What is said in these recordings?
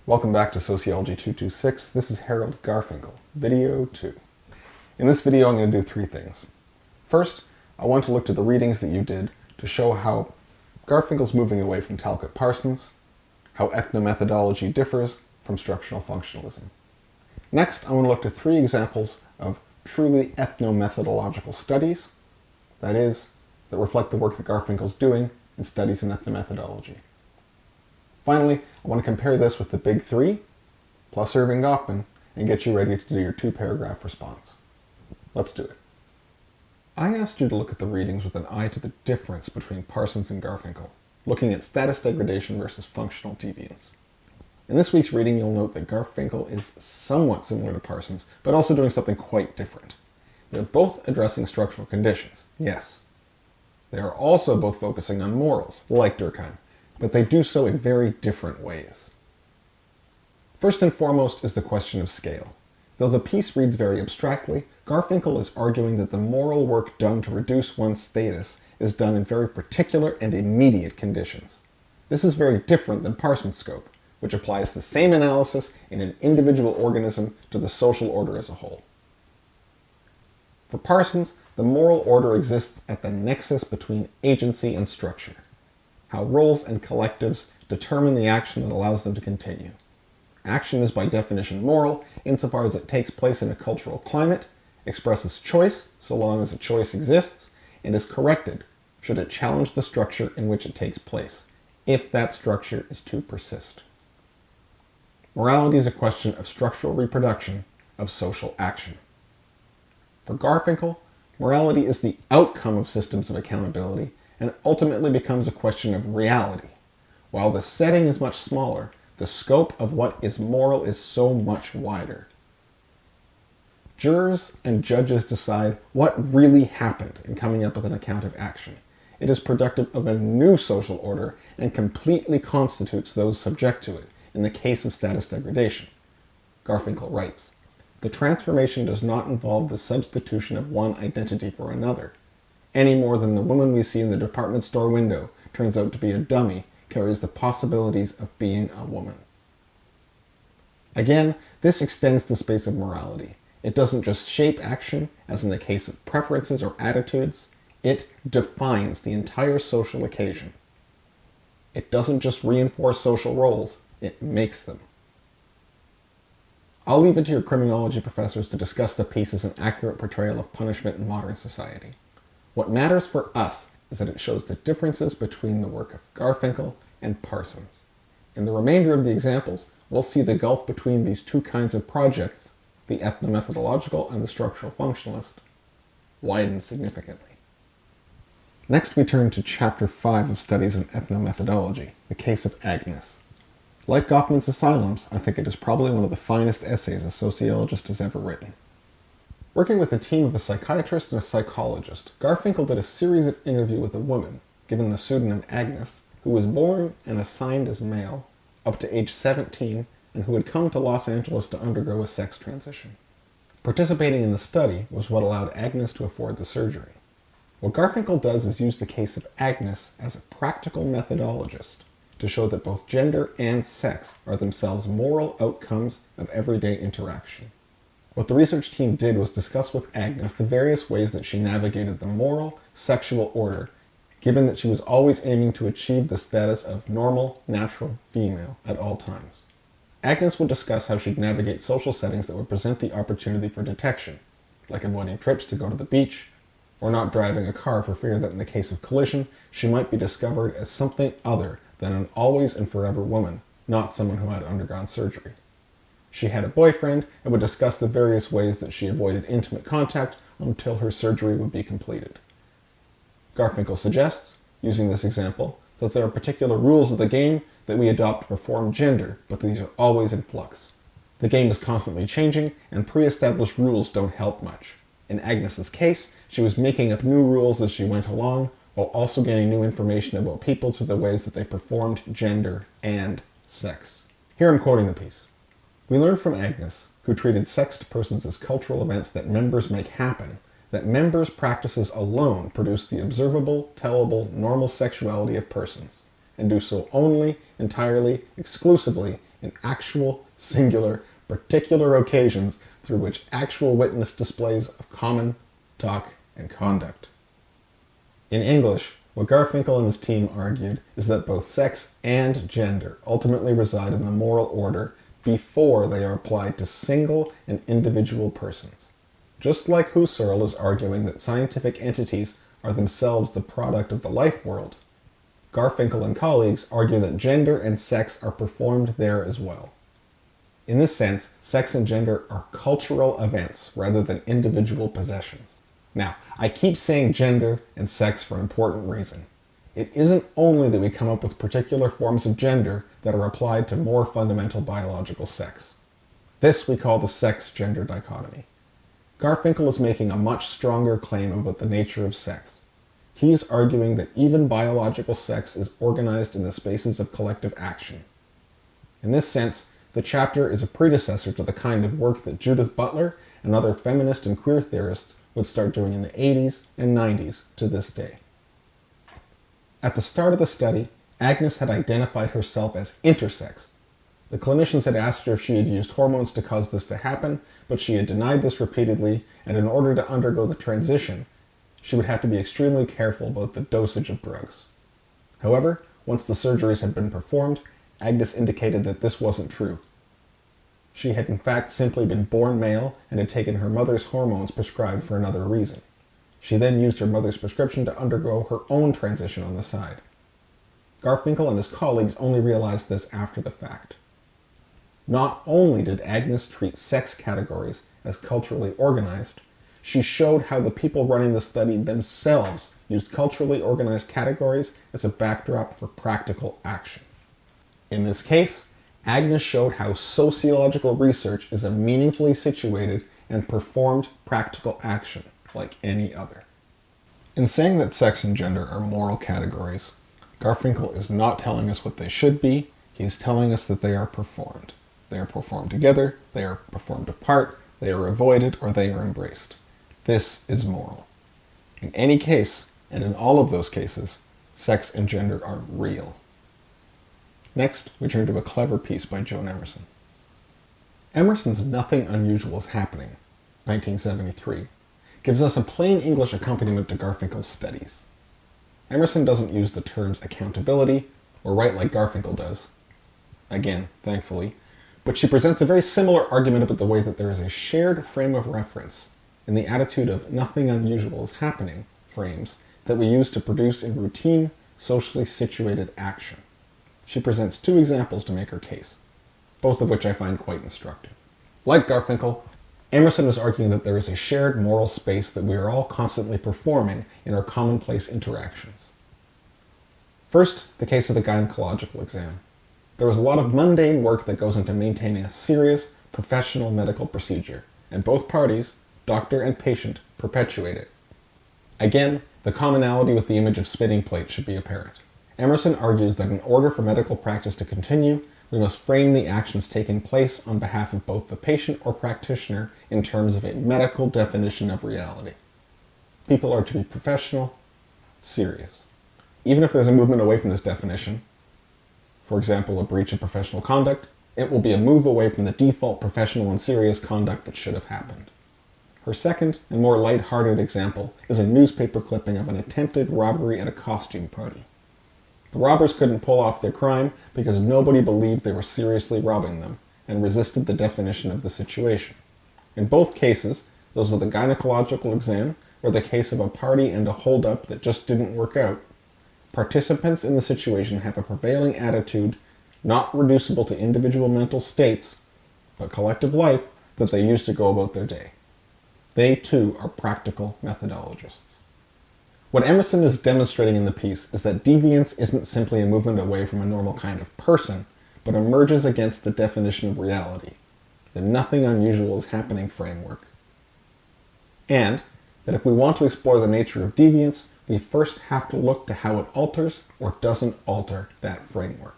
Welcome back to Sociology 226. This is Harold Garfinkel, video 2. In this video I'm going to do three things. First, I want to look to the readings that you did to show how Garfinkel's moving away from Talcott-Parsons, how ethnomethodology differs from structural functionalism. Next, I want to look to three examples of truly ethnomethodological studies, that is, that reflect the work that Garfinkel's doing in studies in ethnomethodology. Finally, I want to compare this with the big three, plus Erving Goffman, and get you ready to do your two-paragraph response. Let's do it. I asked you to look at the readings with an eye to the difference between Parsons and Garfinkel, looking at status degradation versus functional deviance. In this week's reading, you'll note that Garfinkel is somewhat similar to Parsons, but also doing something quite different. They're both addressing structural conditions, yes. They are also both focusing on morals, like Durkheim, but they do so in very different ways. First and foremost is the question of scale. Though the piece reads very abstractly, Garfinkel is arguing that the moral work done to reduce one's status is done in very particular and immediate conditions. This is very different than Parsons' scope, which applies the same analysis in an individual organism to the social order as a whole. For Parsons, the moral order exists at the nexus between agency and structure, how roles and collectives determine the action that allows them to continue. Action is by definition moral insofar as it takes place in a cultural climate, expresses choice so long as a choice exists, and is corrected should it challenge the structure in which it takes place, if that structure is to persist. Morality is a question of structural reproduction of social action. For Garfinkel, morality is the outcome of systems of accountability and ultimately becomes a question of reality. While the setting is much smaller, the scope of what is moral is so much wider. Jurors and judges decide what really happened in coming up with an account of action. It is productive of a new social order and completely constitutes those subject to it, in the case of status degradation. Garfinkel writes, "The transformation does not involve the substitution of one identity for another, any more than the woman we see in the department store window turns out to be a dummy carries the possibilities of being a woman." Again, this extends the space of morality. It doesn't just shape action, as in the case of preferences or attitudes, it defines the entire social occasion. It doesn't just reinforce social roles, it makes them. I'll leave it to your criminology professors to discuss the piece as an accurate portrayal of punishment in modern society. What matters for us is that it shows the differences between the work of Garfinkel and Parsons. In the remainder of the examples, we'll see the gulf between these two kinds of projects, the ethnomethodological and the structural functionalist, widen significantly. Next we turn to Chapter 5 of Studies in Ethnomethodology, the case of Agnes. Like Goffman's Asylums, I think it is probably one of the finest essays a sociologist has ever written. Working with a team of a psychiatrist and a psychologist, Garfinkel did a series of interviews with a woman, given the pseudonym Agnes, who was born and assigned as male, up to age 17, and who had come to Los Angeles to undergo a sex transition. Participating in the study was what allowed Agnes to afford the surgery. What Garfinkel does is use the case of Agnes as a practical methodologist to show that both gender and sex are themselves moral outcomes of everyday interaction. What the research team did was discuss with Agnes the various ways that she navigated the moral, sexual order, given that she was always aiming to achieve the status of normal, natural female at all times. Agnes would discuss how she'd navigate social settings that would present the opportunity for detection, like avoiding trips to go to the beach, or not driving a car for fear that in the case of collision, she might be discovered as something other than an always and forever woman, not someone who had undergone surgery. She had a boyfriend and would discuss the various ways that she avoided intimate contact until her surgery would be completed. Garfinkel suggests, using this example, that there are particular rules of the game that we adopt to perform gender, but these are always in flux. The game is constantly changing, and pre-established rules don't help much. In Agnes's case, she was making up new rules as she went along, while also gaining new information about people through the ways that they performed gender and sex. Here I'm quoting the piece. "We learned from Agnes, who treated sexed persons as cultural events that members make happen, that members' practices alone produce the observable, tellable, normal sexuality of persons, and do so only, entirely, exclusively in actual, singular, particular occasions through which actual witness displays of common talk and conduct. In English, what Garfinkel and his team argued is that both sex and gender ultimately reside in the moral order before they are applied to single and individual persons. Just like Husserl is arguing that scientific entities are themselves the product of the life world, Garfinkel and colleagues argue that gender and sex are performed there as well. In this sense, sex and gender are cultural events rather than individual possessions. Now, I keep saying gender and sex for an important reason. It isn't only that we come up with particular forms of gender that are applied to more fundamental biological sex. This we call the sex-gender dichotomy. Garfinkel is making a much stronger claim about the nature of sex. He's arguing that even biological sex is organized in the spaces of collective action. In this sense, the chapter is a predecessor to the kind of work that Judith Butler and other feminist and queer theorists would start doing in the 80s and 90s to this day. At the start of the study, Agnes had identified herself as intersex. The clinicians had asked her if she had used hormones to cause this to happen, but she had denied this repeatedly, and in order to undergo the transition, she would have to be extremely careful about the dosage of drugs. However, once the surgeries had been performed, Agnes indicated that this wasn't true. She had in fact simply been born male and had taken her mother's hormones prescribed for another reason. She then used her mother's prescription to undergo her own transition on the side. Garfinkel and his colleagues only realized this after the fact. Not only did Agnes treat sex categories as culturally organized, she showed how the people running the study themselves used culturally organized categories as a backdrop for practical action. In this case, Agnes showed how sociological research is a meaningfully situated and performed practical action like any other. In saying that sex and gender are moral categories, Garfinkel is not telling us what they should be, he's telling us that they are performed. They are performed together, they are performed apart, they are avoided, or they are embraced. This is moral. In any case, and in all of those cases, sex and gender are real. Next, we turn to a clever piece by Joan Emerson. Emerson's Nothing Unusual is Happening, 1973, gives us a plain English accompaniment to Garfinkel's studies. Emerson doesn't use the terms accountability or write like Garfinkel does. Again, thankfully, but she presents a very similar argument about the way that there is a shared frame of reference in the attitude of nothing unusual is happening frames that we use to produce in routine, socially situated action. She presents two examples to make her case, both of which I find quite instructive. Like Garfinkel, Emerson is arguing that there is a shared moral space that we are all constantly performing in our commonplace interactions. First, the case of the gynecological exam. There is a lot of mundane work that goes into maintaining a serious, professional medical procedure, and both parties, doctor and patient, perpetuate it. Again, the commonality with the image of spinning plates should be apparent. Emerson argues that in order for medical practice to continue, we must frame the actions taking place on behalf of both the patient or practitioner in terms of a medical definition of reality. People are to be professional, serious. Even if there's a movement away from this definition, for example, a breach of professional conduct, it will be a move away from the default professional and serious conduct that should have happened. Her second and more light-hearted example is a newspaper clipping of an attempted robbery at a costume party. The robbers couldn't pull off their crime because nobody believed they were seriously robbing them and resisted the definition of the situation. In both cases, those of the gynecological exam or the case of a party and a hold-up that just didn't work out, participants in the situation have a prevailing attitude not reducible to individual mental states, but collective life that they use to go about their day. They too are practical methodologists. What Emerson is demonstrating in the piece is that deviance isn't simply a movement away from a normal kind of person, but emerges against the definition of reality, the nothing unusual is happening framework. And that if we want to explore the nature of deviance, we first have to look to how it alters or doesn't alter that framework.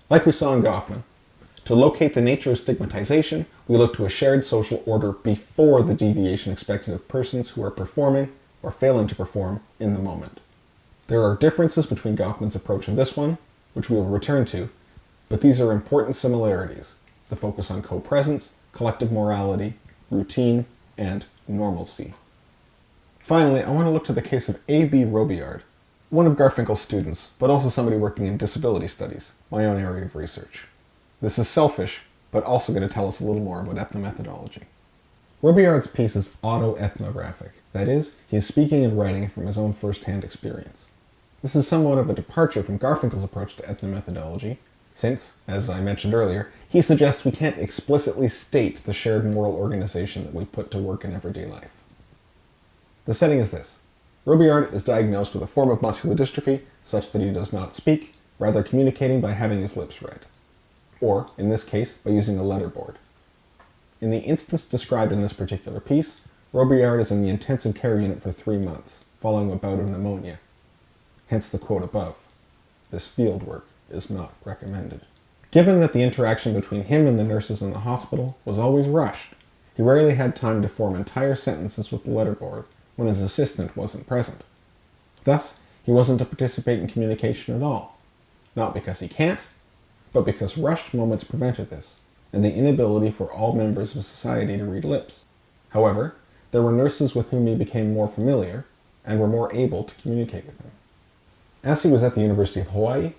Like we saw in Goffman, to locate the nature of stigmatization, we look to a shared social order before the deviation expected of persons who are performing or failing to perform in the moment. There are differences between Goffman's approach and this one, which we will return to, but these are important similarities: the focus on co-presence, collective morality, routine, and normalcy. Finally, I want to look to the case of A.B. Robillard, one of Garfinkel's students, but also somebody working in disability studies, my own area of research. This is selfish, but also going to tell us a little more about ethnomethodology. Robillard's piece is autoethnographic. That is, he is speaking and writing from his own first-hand experience. This is somewhat of a departure from Garfinkel's approach to ethnomethodology, since, as I mentioned earlier, he suggests we can't explicitly state the shared moral organization that we put to work in everyday life. The setting is this. Robillard is diagnosed with a form of muscular dystrophy such that he does not speak, rather communicating by having his lips read. Or, in this case, by using a letterboard. In the instance described in this particular piece, Robillard is in the intensive care unit for 3 months, following a bout of pneumonia. Hence the quote above. This field work is not recommended. Given that the interaction between him and the nurses in the hospital was always rushed, he rarely had time to form entire sentences with the letterboard when his assistant wasn't present. Thus, he wasn't to participate in communication at all. Not because he can't, but because rushed moments prevented this, and the inability for all members of society to read lips. However, there were nurses with whom he became more familiar, and were more able to communicate with him. As he was at the University of Hawaii,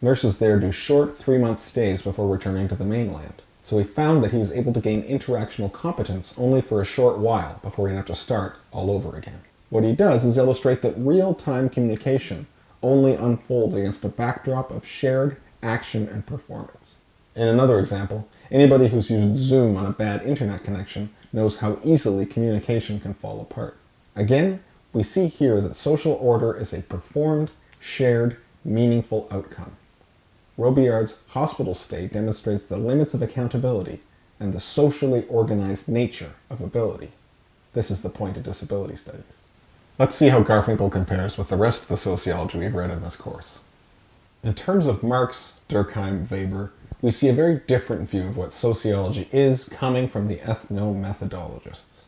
nurses there do short 3-month stays before returning to the mainland, so he found that he was able to gain interactional competence only for a short while before he'd have to start all over again. What he does is illustrate that real-time communication only unfolds against a backdrop of shared action and performance. In another example, anybody who's used Zoom on a bad internet connection knows how easily communication can fall apart. Again, we see here that social order is a performed, shared, meaningful outcome. Robillard's hospital stay demonstrates the limits of accountability and the socially organized nature of ability. This is the point of disability studies. Let's see how Garfinkel compares with the rest of the sociology we've read in this course. In terms of Marx, Durkheim, Weber, we see a very different view of what sociology is coming from the ethnomethodologists.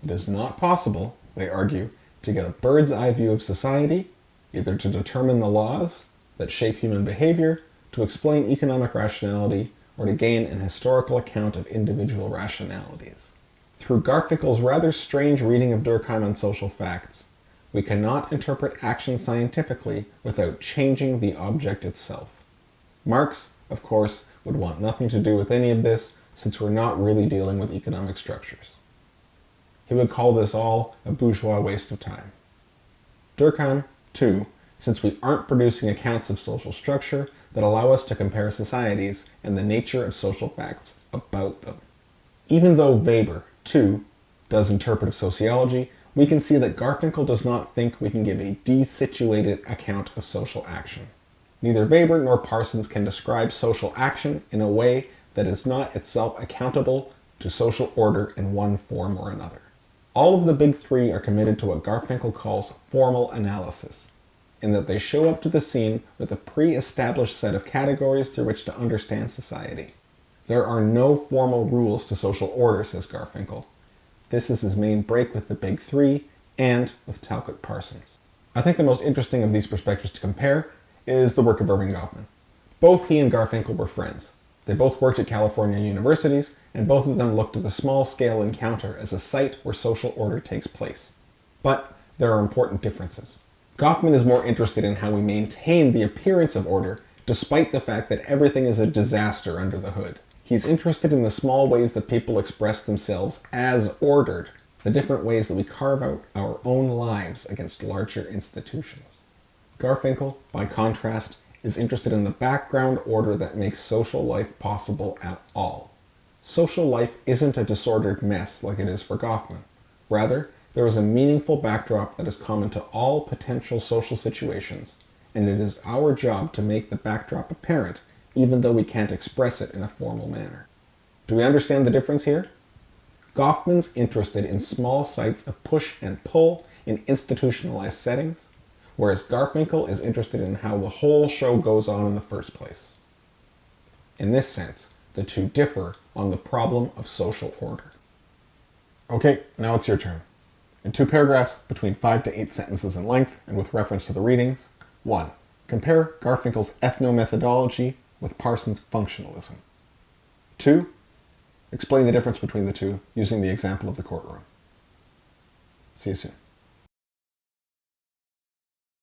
It is not possible, they argue, to get a bird's eye view of society, either to determine the laws that shape human behavior, to explain economic rationality, or to gain an historical account of individual rationalities. Through Garfinkel's rather strange reading of Durkheim on social facts, we cannot interpret action scientifically without changing the object itself. Marx, of course, would want nothing to do with any of this, since we're not really dealing with economic structures. He would call this all a bourgeois waste of time. Durkheim, too, since we aren't producing accounts of social structure that allow us to compare societies and the nature of social facts about them. Even though Weber, too, does interpretive sociology, we can see that Garfinkel does not think we can give a desituated account of social action. Neither Weber nor Parsons can describe social action in a way that is not itself accountable to social order in one form or another. All of the big three are committed to what Garfinkel calls formal analysis, in that they show up to the scene with a pre-established set of categories through which to understand society. There are no formal rules to social order, says Garfinkel. This is his main break with the big three and with Talcott Parsons. I think the most interesting of these perspectives to compare is the work of Erving Goffman. Both he and Garfinkel were friends. They both worked at California universities, and both of them looked at the small-scale encounter as a site where social order takes place. But there are important differences. Goffman is more interested in how we maintain the appearance of order, despite the fact that everything is a disaster under the hood. He's interested in the small ways that people express themselves as ordered, the different ways that we carve out our own lives against larger institutions. Garfinkel, by contrast, is interested in the background order that makes social life possible at all. Social life isn't a disordered mess like it is for Goffman. Rather, there is a meaningful backdrop that is common to all potential social situations, and it is our job to make the backdrop apparent, even though we can't express it in a formal manner. Do we understand the difference here? Goffman's interested in small sites of push and pull in institutionalized settings, whereas Garfinkel is interested in how the whole show goes on in the first place. In this sense, the two differ on the problem of social order. Okay, now it's your turn. In 2 paragraphs, between 5 to 8 sentences in length, and with reference to the readings. 1. Compare Garfinkel's ethnomethodology with Parsons' functionalism. 2. Explain the difference between the two using the example of the courtroom. See you soon.